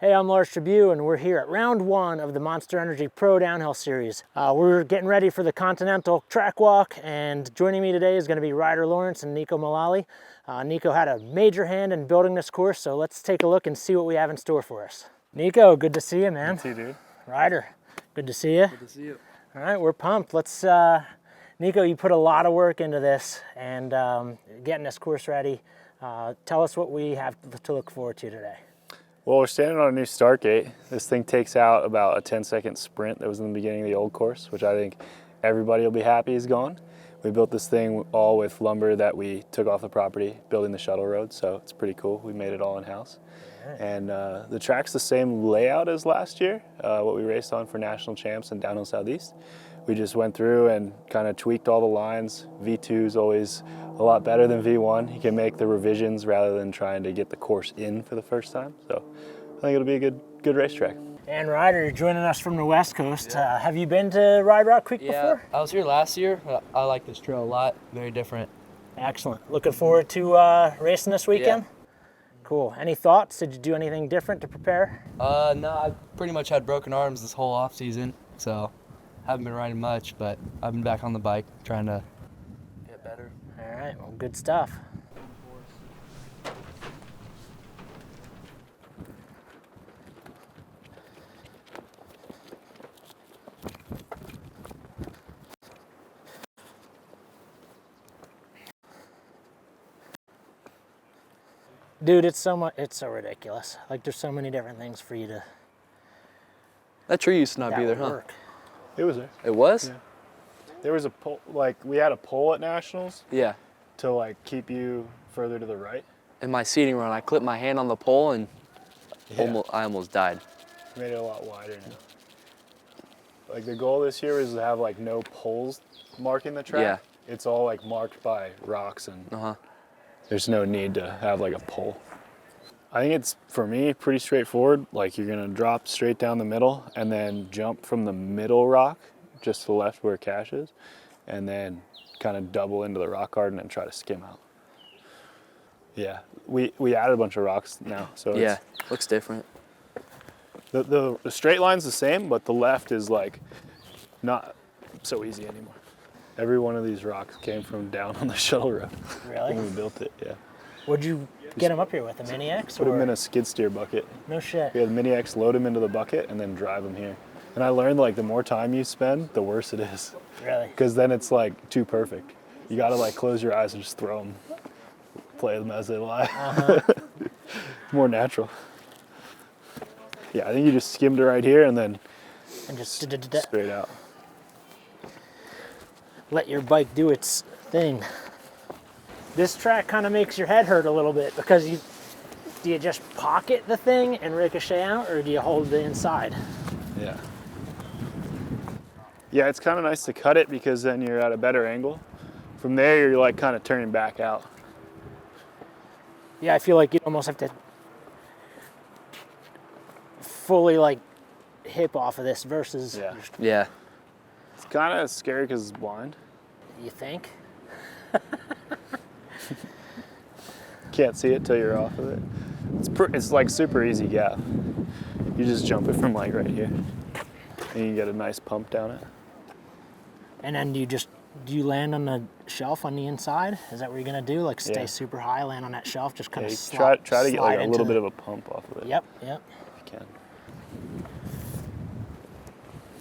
Hey, I'm Lars Tribuse, and we're here at round one of the Monster Energy Pro Downhill Series. We're getting ready for the Continental Trackwalk, and joining me today is going to be Ryder Lawrence and Neko Mulally. Neko had a major hand in building this course, so let's take a look and see what we have in store for us. Neko, good to see you, man. Good to see you, dude. Ryder, good to see you. Good to see you. All right, we're pumped. Let's, Neko, you put a lot of work into this and getting this course ready. Tell us what we have to look forward to today. Well, we're standing on a new start gate. This thing takes out about a 10-second sprint that was in the beginning of the old course, which I think everybody will be happy is gone. We built this thing all with lumber that we took off the property, building the shuttle road, so it's pretty cool. We made it all in-house. Right. And the track's the same layout as last year, what we raced on for National Champs in Downhill Southeast. We just went through and kind of tweaked all the lines. V2 is always a lot better than V1. You can make the revisions rather than trying to get the course in for the first time. So I think it'll be a good racetrack. And Ryder, you're joining us from the West Coast. Yeah. Have you been to Ride Rock Creek before? I was here last year. I like this trail a lot. Very different. Excellent. Looking forward to racing this weekend? Yeah. Cool. Any thoughts? Did you do anything different to prepare? No, I pretty much had broken arms this whole off season, so haven't been riding much, but I've been back on the bike trying to get better. All right, well, good stuff. Dude, it's so ridiculous. Like, there's so many different things for you to. That tree used to not be there, huh? Work. It was there. It was? Yeah. There was a pole, like we had a pole at Nationals. Yeah. To like keep you further to the right. In my seating run, I clipped my hand on the pole and I almost died. Made it a lot wider now. Like the goal this year is to have like no poles marking the track. Yeah. It's all like marked by rocks and there's no need to have like a pole. I think it's, for me, pretty straightforward. Like you're gonna drop straight down the middle and then jump from the middle rock, just to the left where Cache is, and then kind of double into the rock garden and try to skim out. Yeah, we added a bunch of rocks now, so yeah, looks different. The straight line's the same, but the left is like not so easy anymore. Every one of these rocks came from down on the shuttle road. Really? When we built it, yeah. What'd you get them up here with, a Mini X? Put them in a skid steer bucket. No shit. We had the Mini X, load them into the bucket, and then drive them here. And I learned like the more time you spend, the worse it is. Really? Because then it's like too perfect. You gotta like close your eyes and just throw them, play them as they lie. More natural. Yeah, I think you just skimmed it right here and then just straight out. Let your bike do its thing. This track kind of makes your head hurt a little bit because do you just pocket the thing and ricochet out, or do you hold the inside? Yeah. Yeah, it's kind of nice to cut it because then you're at a better angle. From there, you're like kind of turning back out. Yeah, I feel like you almost have to fully like hip off of this versus. Yeah. It's kind of scary because it's blind. You think? Can't see it till you're off of it. It's like super easy gap. You just jump it from like right here, and you get a nice pump down it. And then do you land on the shelf on the inside? Is that what you're gonna do? Like stay super high, land on that shelf, just kind of try to get like a little bit of a pump off of it. Yep. If you can.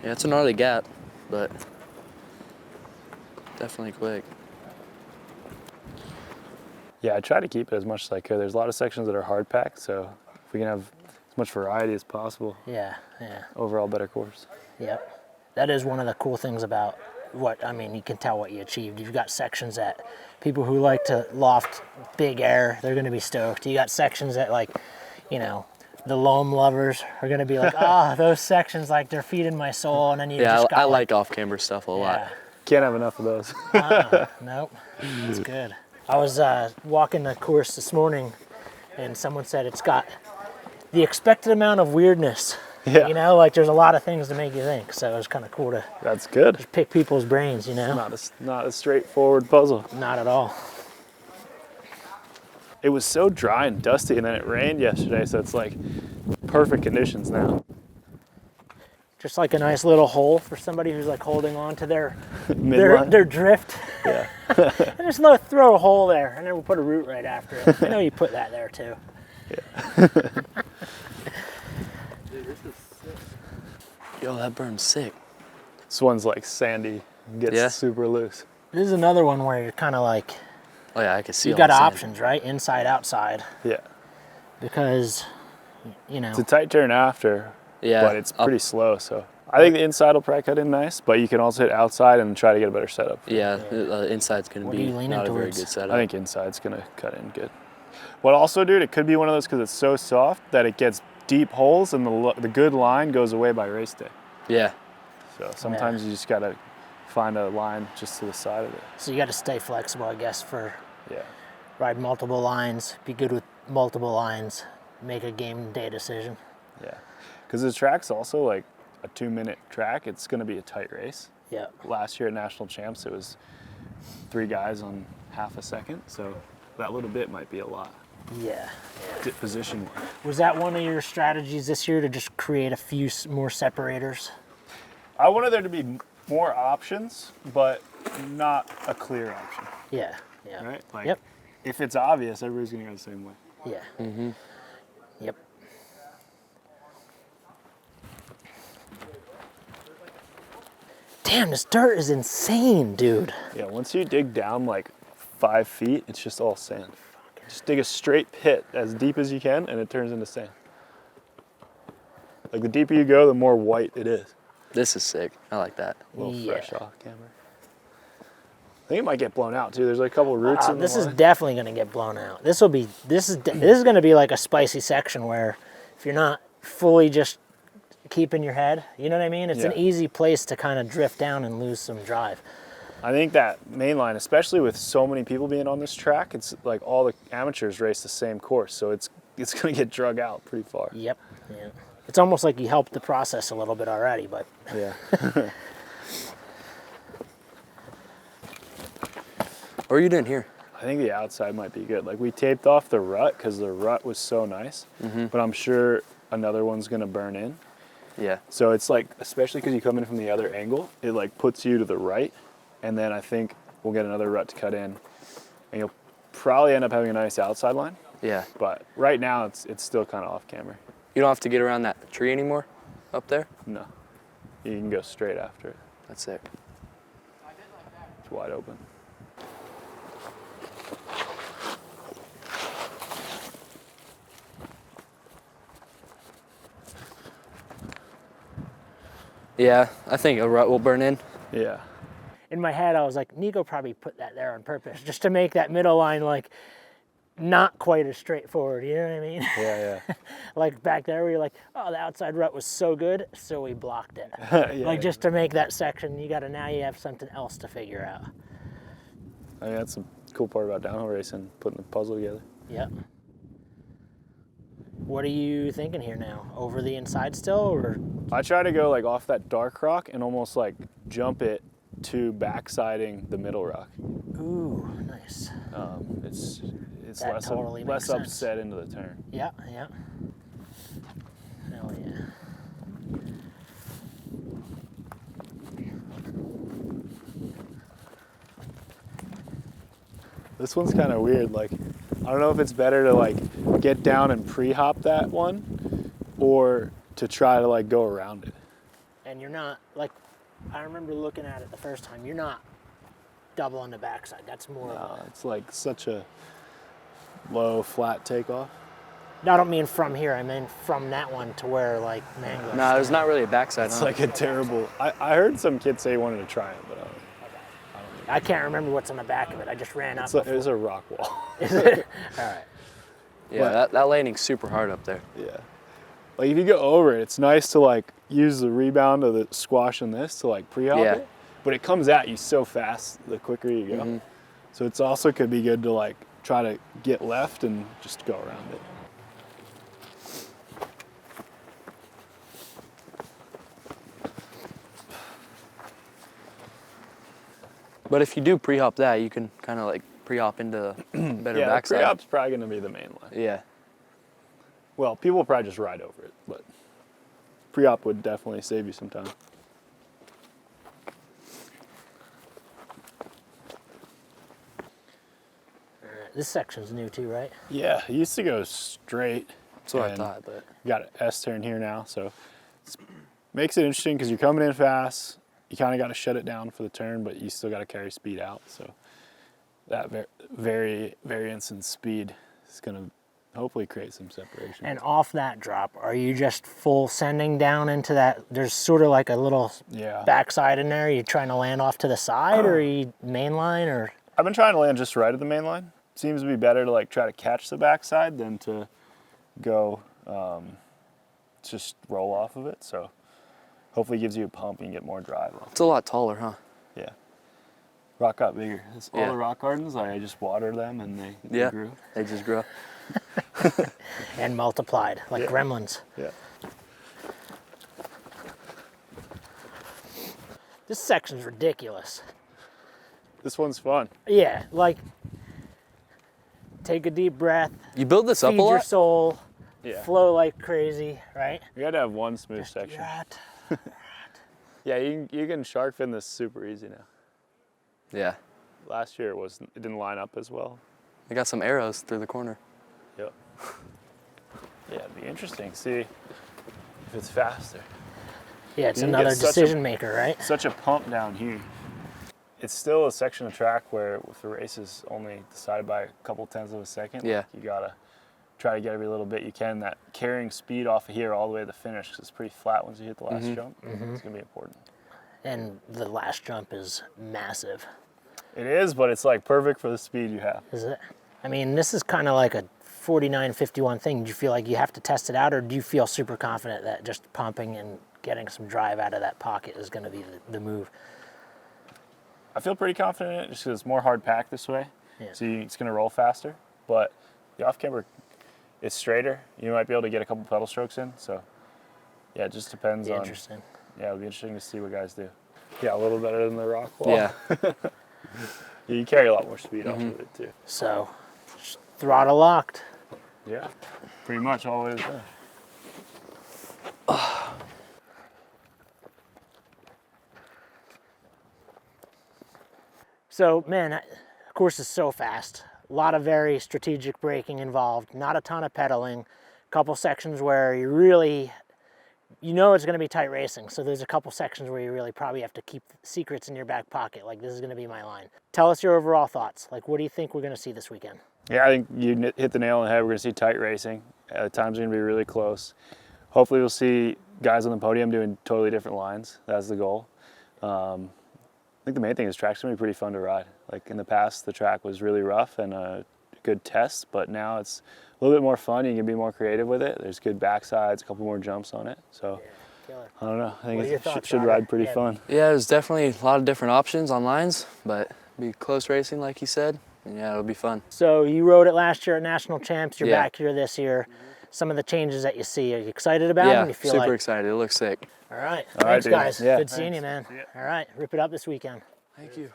Yeah, it's a gnarly gap, but definitely quick. Yeah, I try to keep it as much as I could. There's a lot of sections that are hard packed, so if we can have as much variety as possible. Yeah. Overall better course. Yep. That is one of the cool things about you can tell what you achieved. You've got sections that people who like to loft big air, they're gonna be stoked. You got sections that the loam lovers are gonna be like, those sections, like they're feeding my soul, and then I like off-camber stuff a lot. Can't have enough of those. Nope, it's good. I was walking the course this morning, and someone said it's got the expected amount of weirdness. Yeah. Like there's a lot of things to make you think, so it was kind of cool to. That's good. Just pick people's brains, Not a straightforward puzzle. Not at all. It was so dry and dusty, and then it rained yesterday, so it's like perfect conditions now. Just like a nice little hole for somebody who's like holding on to their Midline. drift. Yeah. And just throw a hole there, and then we'll put a root right after it. I know you put that there too. Dude, this is sick. Yo, that burn's sick. This one's like sandy, gets super loose. This is another one where you're kind of like, Oh yeah, I can see. you've all got the sand. options, right? Inside, outside, Yeah. because, you know. It's a tight turn after, Yeah, but it's pretty slow. So I think the inside will probably cut in nice, but you can also hit outside and try to get a better setup. Yeah, the inside's gonna What are be you leaning not a very towards? good setup. I think inside's gonna cut in good. But also, dude, it could be one of those because it's so soft that it gets deep holes and the good line goes away by race day. Yeah. So sometimes you just gotta find a line just to the side of it. So you got to stay flexible, I guess, for Yeah. ride multiple lines, be good with multiple lines, make a game day decision. Yeah. Because the track's also like a 2-minute track. It's gonna be a tight race. Yeah. Last year at National Champs, it was 3 guys on half a second. So that little bit might be a lot. Yeah. Position. Was that one of your strategies this year to just create a few more separators? I wanted there to be more options, but not a clear option, Yeah. Yeah. right? Like, Yep. if it's obvious, everybody's gonna go the same way. Yeah. Mm-hmm. Yep. Damn, this dirt is insane, dude. Yeah, once you dig down like 5 feet, it's just all sand. Just dig a straight pit as deep as you can, and it turns into sand. Like the deeper you go, the more white it is. This is sick. I like that. A little Yeah. fresh off camera. I think it might get blown out too. There's like a couple roots in the This is line. definitely going to get blown out. This is going to be like a spicy section where if you're not fully just keeping your head, you know what I mean? It's an Yeah. easy place to kind of drift down and lose some drive. I think that main line, especially with so many people being on this track, it's like all the amateurs race the same course, so it's going to get drug out pretty far. Yep. Yeah. It's almost like you helped the process a little bit already, but Yeah. What are you doing here? I think the outside might be good. Like we taped off the rut because the rut was so nice, but I'm sure another one's going to burn in. Yeah. So it's like, especially because you come in from the other angle, it like puts you to the right, and then I think we'll get another rut to cut in, and you'll probably end up having a nice outside line. Yeah. But right now it's still kind of off camera. You don't have to get around that tree anymore up there? No, you can go straight after it. That's sick. It's wide open. Yeah, I think a rut will burn in. Yeah. in my head, I was like, Neko probably put that there on purpose just to make that middle line like not quite as straightforward. You know what I mean? Yeah, yeah. Like back there where you're like, oh, the outside rut was so good, so we blocked it. Yeah, like just to make that section, now you have something else to figure out. I mean, that's the cool part about downhill racing, putting the puzzle together. Yep. What are you thinking here now? Over the inside still, or? I try to go like off that dark rock and almost like jump it to backsiding the middle rock. Ooh, nice. It's That less totally makes less sense. upset into the turn. Yeah, yeah. Hell yeah. This one's kind of weird. Like, I don't know if it's better to like get down and pre-hop that one, or to try to like go around it. And you're not, like, I remember looking at it the first time, you're not double on the backside. That's more of a, It's like such a low, flat takeoff. no, I don't mean from here, I mean from that one to where, like, Mango. No, there's not really a backside. It's Huh? like a terrible. I heard some kids say he wanted to try it, but I can't remember what's on the back of it. I just ran up. it was a rock wall. Is it? All right. Yeah, that landing's super hard up there. Yeah. Like if you go over it, it's nice to like use the rebound of the squash in this to like pre-hop Yeah. it. But it comes at you so fast the quicker you go. Mhm. So it's also could be good to like try to get left and just go around it. But if you do pre-hop that, you can kind of like pre-hop into better Yeah, the backside. pre-hop's probably gonna be the main line. Yeah. Well, people will probably just ride over it. pre-op would definitely save you some time. This section's new too, right? Yeah, it used to go straight. That's what I and thought, but you got an S-turn here now, so it makes it interesting because you're coming in fast. You kind of got to shut it down for the turn, but you still got to carry speed out. So that variance in speed is going to hopefully create some separation. And off that drop, are you just full sending down into that? There's sort of like a little backside in there. Are you trying to land off to the side, or are you mainline, or? I've been trying to land just right at the main line. Seems to be better to like try to catch the backside than to go just roll off of it. So hopefully it gives you a pump and you get more drive off. it's a lot taller, huh? Yeah. Rock got bigger. All the rock gardens, like I just watered them and they grew. They just grew. And multiplied like gremlins. Yeah. This section's ridiculous. This one's fun. Yeah, like take a deep breath. You build this up feed a your lot? soul. Yeah. Flow like crazy, right? You got to have one smooth section. Yeah, you can shark fin this super easy now. Yeah. Last year it didn't line up as well. I got some arrows through the corner. Yep. Yeah, it'd be interesting to see if it's faster. Yeah, it's You can another get such decision maker, right? Such a pump down here. It's still a section of track where if the race is only decided by a couple tenths of a second, Yeah. you gotta try to get every little bit you can. That carrying speed off of here all the way to the finish, 'cause it's pretty flat once you hit the last jump. It's gonna be important. And the last jump is massive, It is, but it's like perfect for the speed you have. is it? I mean, this is kind of like a 49-51 thing. Do you feel like you have to test it out, or do you feel super confident that just pumping and getting some drive out of that pocket is going to be the move? I feel pretty confident in it just because it's more hard packed this way. Yeah. So it's going to roll faster. But the off camber, it's straighter. You might be able to get a couple pedal strokes in. So yeah, it just depends on. Interesting. Yeah, it'll be interesting to see what guys do. Yeah, a little better than the rock wall. Yeah. You carry a lot more speed off of it too. So, throttle locked. Yeah, pretty much all the way to the finish. So, man, of course, it's so fast. A lot of very strategic braking involved. Not a ton of pedaling. A couple sections where you really, you know it's going to be tight racing. So there's a couple sections where you really probably have to keep secrets in your back pocket. Like, this is going to be my line. Tell us your overall thoughts. Like, what do you think we're going to see this weekend? Yeah, I think you hit the nail on the head. We're going to see tight racing. The times are going to be really close. Hopefully we'll see guys on the podium doing totally different lines. That's the goal. I think the main thing is track's going to be pretty fun to ride. Like in the past, the track was really rough and a good test, but now it's a little bit more fun. You can be more creative with it. There's good backsides, a couple more jumps on it. So I don't know. I think it should ride pretty fun. Yeah, there's definitely a lot of different options on lines, but it'll be close racing like you said. And yeah, it'll be fun. So you rode it last year at National Champs. You're Yeah. back here this year. Some of the changes that you see, are you excited about Yeah, them? You feel super like... excited. It looks sick. All right. All right, Thanks, dude. guys. Yeah, Good seeing you, man. All right. Rip it up this weekend. Thank you.